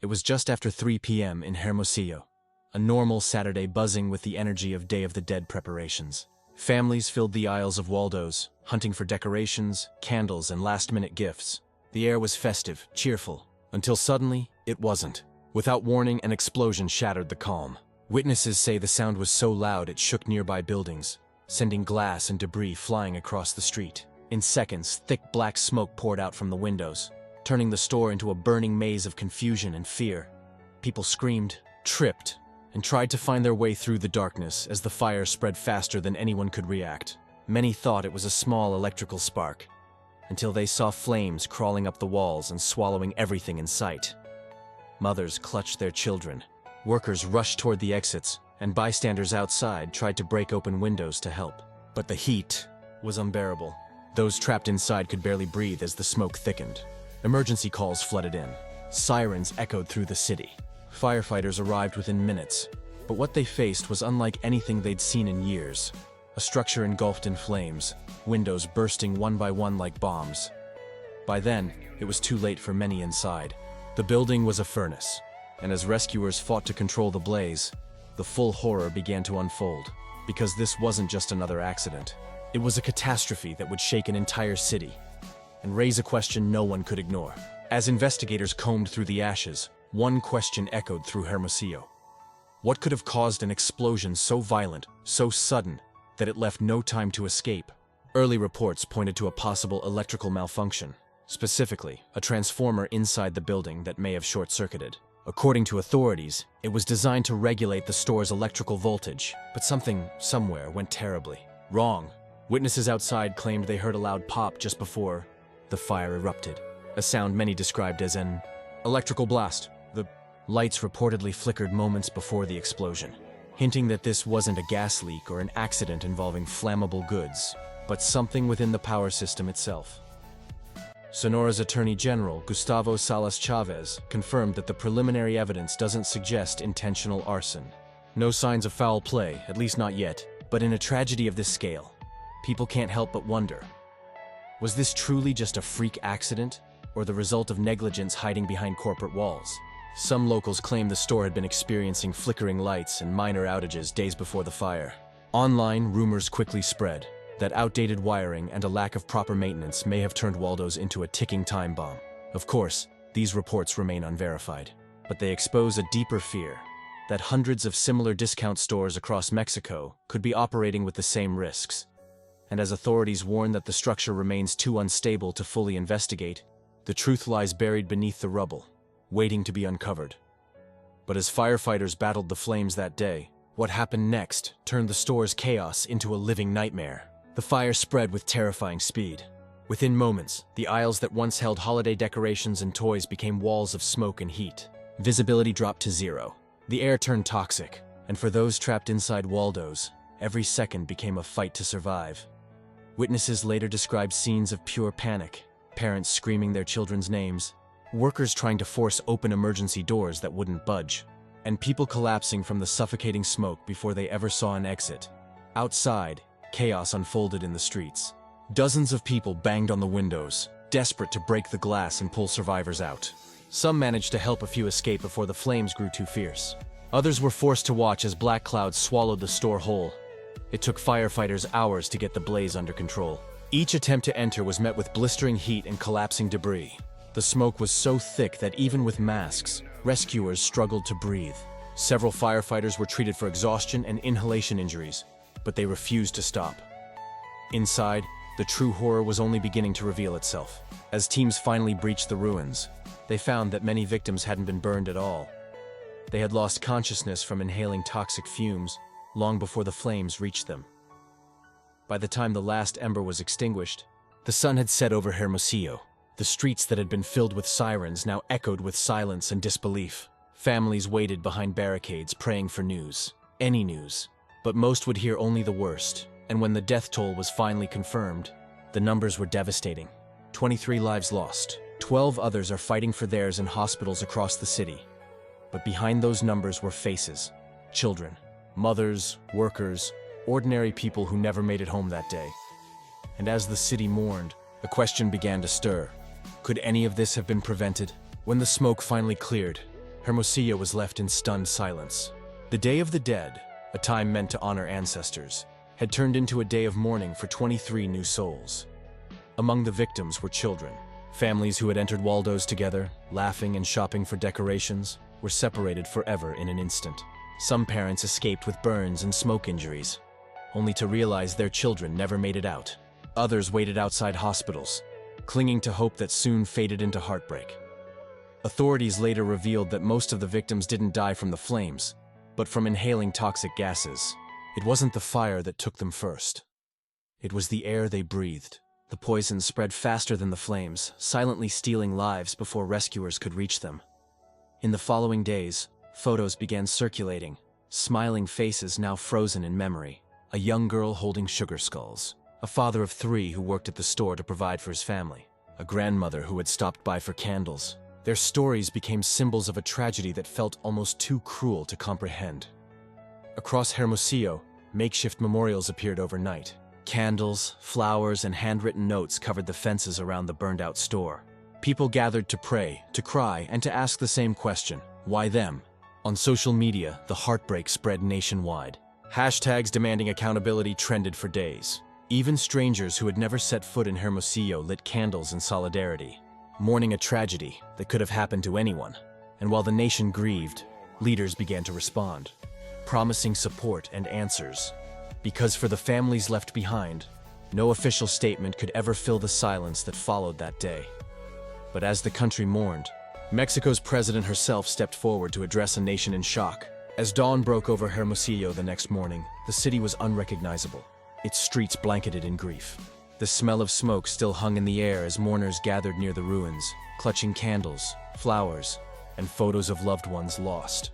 It was just after 3 p.m. in Hermosillo, a normal Saturday buzzing with the energy of Day of the Dead preparations. Families filled the aisles of Waldo's, hunting for decorations, candles, and last-minute gifts. The air was festive, cheerful, until suddenly, it wasn't. Without warning, an explosion shattered the calm. Witnesses say the sound was so loud it shook nearby buildings, sending glass and debris flying across the street. In seconds, thick black smoke poured out from the windows, turning the store into a burning maze of confusion and fear. People screamed, tripped, and tried to find their way through the darkness as the fire spread faster than anyone could react. Many thought it was a small electrical spark, until they saw flames crawling up the walls and swallowing everything in sight. Mothers clutched their children. Workers rushed toward the exits, and bystanders outside tried to break open windows to help. But the heat was unbearable. Those trapped inside could barely breathe as the smoke thickened. Emergency calls flooded in. Sirens echoed through the city. Firefighters arrived within minutes, but what they faced was unlike anything they'd seen in years. A structure engulfed in flames, windows bursting one by one like bombs. By then, it was too late for many inside. The building was a furnace, and as rescuers fought to control the blaze, the full horror began to unfold. Because this wasn't just another accident. It was a catastrophe that would shake an entire city, and raise a question no one could ignore. As investigators combed through the ashes, one question echoed through Hermosillo. What could have caused an explosion so violent, so sudden, that it left no time to escape? Early reports pointed to a possible electrical malfunction, specifically, a transformer inside the building that may have short-circuited. According to authorities, it was designed to regulate the store's electrical voltage, but something, somewhere, went terribly wrong. Witnesses outside claimed they heard a loud pop just before the fire erupted, a sound many described as an electrical blast. The lights reportedly flickered moments before the explosion, hinting that this wasn't a gas leak or an accident involving flammable goods, but something within the power system itself. Sonora's Attorney General, Gustavo Salas Chavez, confirmed that the preliminary evidence doesn't suggest intentional arson. No signs of foul play, at least not yet, but in a tragedy of this scale, people can't help but wonder, was this truly just a freak accident, or the result of negligence hiding behind corporate walls? Some locals claim the store had been experiencing flickering lights and minor outages days before the fire. Online, rumors quickly spread that outdated wiring and a lack of proper maintenance may have turned Waldo's into a ticking time bomb. Of course, these reports remain unverified, but they expose a deeper fear that hundreds of similar discount stores across Mexico could be operating with the same risks. And as authorities warn that the structure remains too unstable to fully investigate, the truth lies buried beneath the rubble, waiting to be uncovered. But as firefighters battled the flames that day, what happened next turned the store's chaos into a living nightmare. The fire spread with terrifying speed. Within moments, the aisles that once held holiday decorations and toys became walls of smoke and heat. Visibility dropped to zero. The air turned toxic, and for those trapped inside Waldo's, every second became a fight to survive. Witnesses later described scenes of pure panic, parents screaming their children's names, workers trying to force open emergency doors that wouldn't budge, and people collapsing from the suffocating smoke before they ever saw an exit. Outside, chaos unfolded in the streets. Dozens of people banged on the windows, desperate to break the glass and pull survivors out. Some managed to help a few escape before the flames grew too fierce. Others were forced to watch as black clouds swallowed the store whole. It took firefighters hours to get the blaze under control. Each attempt to enter was met with blistering heat and collapsing debris. The smoke was so thick that even with masks, rescuers struggled to breathe. Several firefighters were treated for exhaustion and inhalation injuries, but they refused to stop. Inside, the true horror was only beginning to reveal itself. As teams finally breached the ruins, they found that many victims hadn't been burned at all. They had lost consciousness from inhaling toxic fumes long before the flames reached them. By the time the last ember was extinguished, the sun had set over Hermosillo. The streets that had been filled with sirens now echoed with silence and disbelief. Families waited behind barricades praying for news, any news. But most would hear only the worst, and when the death toll was finally confirmed, the numbers were devastating. 23 lives lost. 12 others are fighting for theirs in hospitals across the city. But behind those numbers were faces, children, mothers, workers, ordinary people who never made it home that day. And as the city mourned, a question began to stir. Could any of this have been prevented? When the smoke finally cleared, Hermosillo was left in stunned silence. The Day of the Dead, a time meant to honor ancestors, had turned into a day of mourning for 23 new souls. Among the victims were children. Families who had entered Waldo's together, laughing and shopping for decorations, were separated forever in an instant. Some parents escaped with burns and smoke injuries, only to realize their children never made it out. Others waited outside hospitals, clinging to hope that soon faded into heartbreak. Authorities later revealed that most of the victims didn't die from the flames, but from inhaling toxic gases. It wasn't the fire that took them first. It was the air they breathed. The poison spread faster than the flames, silently stealing lives before rescuers could reach them. In the following days, photos began circulating, smiling faces now frozen in memory. A young girl holding sugar skulls, a father of 3 who worked at the store to provide for his family, a grandmother who had stopped by for candles. Their stories became symbols of a tragedy that felt almost too cruel to comprehend. Across Hermosillo, makeshift memorials appeared overnight. Candles, flowers, and handwritten notes covered the fences around the burned-out store. People gathered to pray, to cry, and to ask the same question: why them? On social media, the heartbreak spread nationwide. Hashtags demanding accountability trended for days. Even strangers who had never set foot in Hermosillo lit candles in solidarity, mourning a tragedy that could have happened to anyone. And while the nation grieved, leaders began to respond, promising support and answers. Because for the families left behind, no official statement could ever fill the silence that followed that day. But as the country mourned, Mexico's president herself stepped forward to address a nation in shock. As dawn broke over Hermosillo the next morning, the city was unrecognizable, its streets blanketed in grief. The smell of smoke still hung in the air as mourners gathered near the ruins, clutching candles, flowers, and photos of loved ones lost.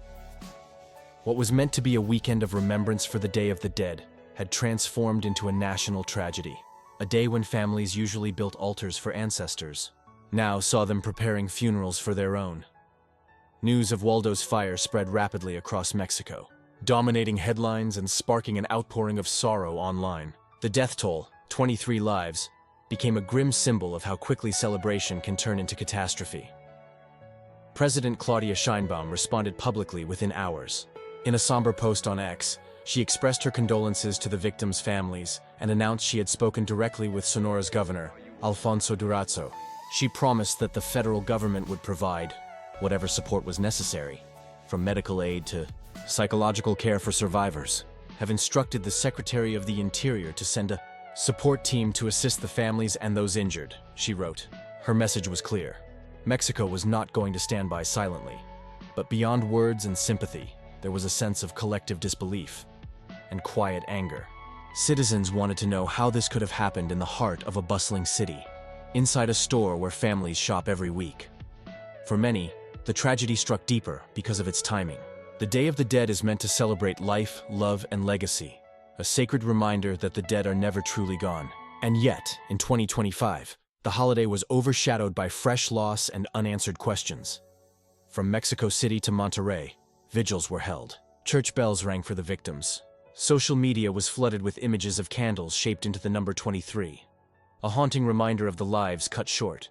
What was meant to be a weekend of remembrance for the Day of the Dead had transformed into a national tragedy. A day when families usually built altars for ancestors now saw them preparing funerals for their own. News of Waldo's fire spread rapidly across Mexico, dominating headlines and sparking an outpouring of sorrow online. The death toll, 23 lives, became a grim symbol of how quickly celebration can turn into catastrophe. President Claudia Sheinbaum responded publicly within hours. In a somber post on X, she expressed her condolences to the victims' families and announced she had spoken directly with Sonora's governor, Alfonso Durazo. She promised that the federal government would provide whatever support was necessary, from medical aid to psychological care for survivors. Have instructed the Secretary of the Interior to send a support team to assist the families and those injured, she wrote. Her message was clear. Mexico was not going to stand by silently. But beyond words and sympathy, there was a sense of collective disbelief and quiet anger. Citizens wanted to know how this could have happened in the heart of a bustling city, inside a store where families shop every week. For many, the tragedy struck deeper because of its timing. The Day of the Dead is meant to celebrate life, love, and legacy, a sacred reminder that the dead are never truly gone. And yet, in 2025, the holiday was overshadowed by fresh loss and unanswered questions. From Mexico City to Monterrey, vigils were held. Church bells rang for the victims. Social media was flooded with images of candles shaped into the number 23, a haunting reminder of the lives cut short.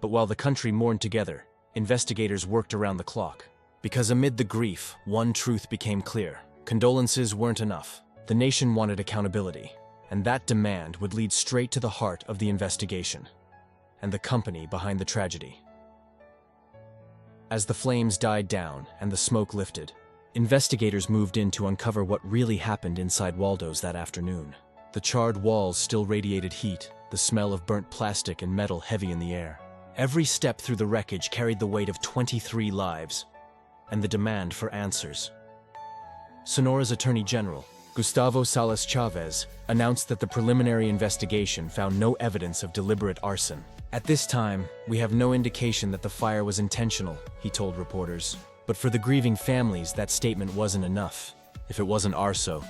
But while the country mourned together, investigators worked around the clock. Because amid the grief, one truth became clear. Condolences weren't enough. The nation wanted accountability, and that demand would lead straight to the heart of the investigation and the company behind the tragedy. As the flames died down and the smoke lifted, investigators moved in to uncover what really happened inside Waldo's that afternoon. The charred walls still radiated heat, the smell of burnt plastic and metal heavy in the air. Every step through the wreckage carried the weight of 23 lives, and the demand for answers. Sonora's Attorney General, Gustavo Salas Chavez, announced that the preliminary investigation found no evidence of deliberate arson. At this time, we have no indication that the fire was intentional, he told reporters. But for the grieving families, that statement wasn't enough. If it wasn't arson,